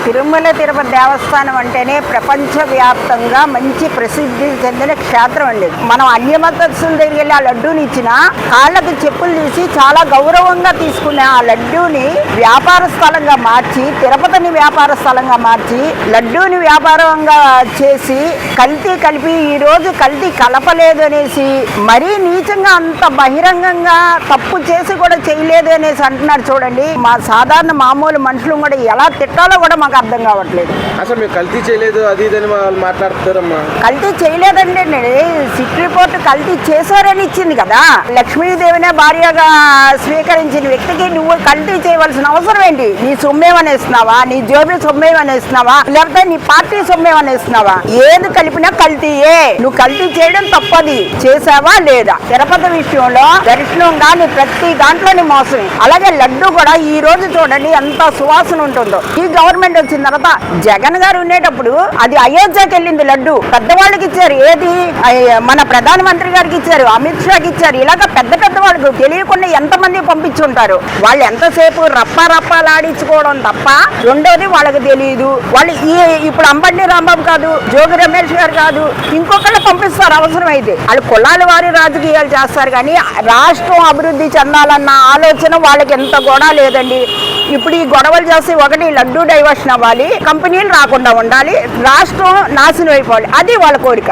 తిరుమల తిరుపతి దేవస్థానం అంటేనే ప్రపంచవ్యాప్తంగా మంచి ప్రసిద్ధి చెందిన క్షేత్రం అండి. మనం అన్య మతస్థుల దగ్గరికి వెళ్ళి ఆ లడ్డూని ఇచ్చినా కాళ్ళకి చెప్పులు తీసి చాలా గౌరవంగా తీసుకునే ఆ లడ్డూని వ్యాపార స్థలంగా మార్చి, తిరుపతిని వ్యాపార స్థలంగా మార్చి, లడ్డూని వ్యాపారంగా చేసి కల్తీ కలిపి ఈ రోజు కల్తీ కలపలేదు అనేసి మరీ నీచంగా అంత బహిరంగంగా తప్పు చేసి కూడా చేయలేదు అనేసి అంటున్నారు. చూడండి, మా సాధారణ మామూలు మనుషులు కూడా ఎలా తిట్టాలో కూడా మాకు అర్థం కావట్లేదు. అసలు మీరు కల్తీ చేయలేదు అది ఇదని వాళ్ళు మాట్లాడుతారమ్మా. కల్తీ చేయలేదండి, సిట్ రిపోర్ట్ కల్తీ చేశారని ఇచ్చింది కదా. లక్ష్మీదేవినే భార్యగా స్వీకరించిన వ్యక్తికి నువ్వు కల్తీ చేయవలసిన అవసరం ఏంటి? నీ సొమ్మేమనేస్తున్నావా, నీ జోబీ సొమ్మేమనేస్తున్నావా, లేకపోతే నీ పార్టీ సొమ్మేమనేస్తున్నావా? ఏది కలిపినా కల్తీయే. నువ్వు కల్తీ చేయడం తప్పది. చేసావా లేదా? తిరుపతి విషయంలో దర్శనం కానీ ప్రతి దాంట్లోని మోసమే. అలాగే లడ్డు కూడా ఈ రోజు చూడండి ఎంత సువాసన ఉంటుందో. ఈ గవర్నమెంట్ వచ్చిన తర్వాత జగన్ గారు ఉండేటప్పుడు అది అయోధ్యకి వెళ్ళింది లడ్డు. పెద్దవాళ్ళకి ఇచ్చారు. ఏది మన ప్రధానమంత్రి గారికి ఇచ్చారు, అమిత్ షాకి ఇచ్చారు. ఇలాగ పెద్ద పెద్ద వాళ్ళకు తెలియకుండా ఎంతమంది పంపించుంటారు. వాళ్ళు ఎంతసేపు రప్పాలాడించుకోవడం తప్ప రెండోది వాళ్ళకి తెలియదు. వాళ్ళు ఇప్పుడు అంబటి రాంబాబు కాదు, జోగి రమేష్ గారు కాదు, ఇంకొకళ్ళు పంపిస్తారు అవసరమైతే. వాళ్ళు కులాల వారి రాజకీయాలు చేస్తారు కానీ రాష్ట్రం అభివృద్ధి చెందాలన్న ఆలోచన వాళ్ళకి ఎంత కూడా లేదండి. ఇప్పుడు ఈ గొడవలు చేసి ఒకటి లడ్డూ డైవర్షన్ అవ్వాలి, కంపెనీలు రాకుండా ఉండాలి, రాష్ట్రం నాశనం అయిపోవాలి, అది వాళ్ళ కోరిక.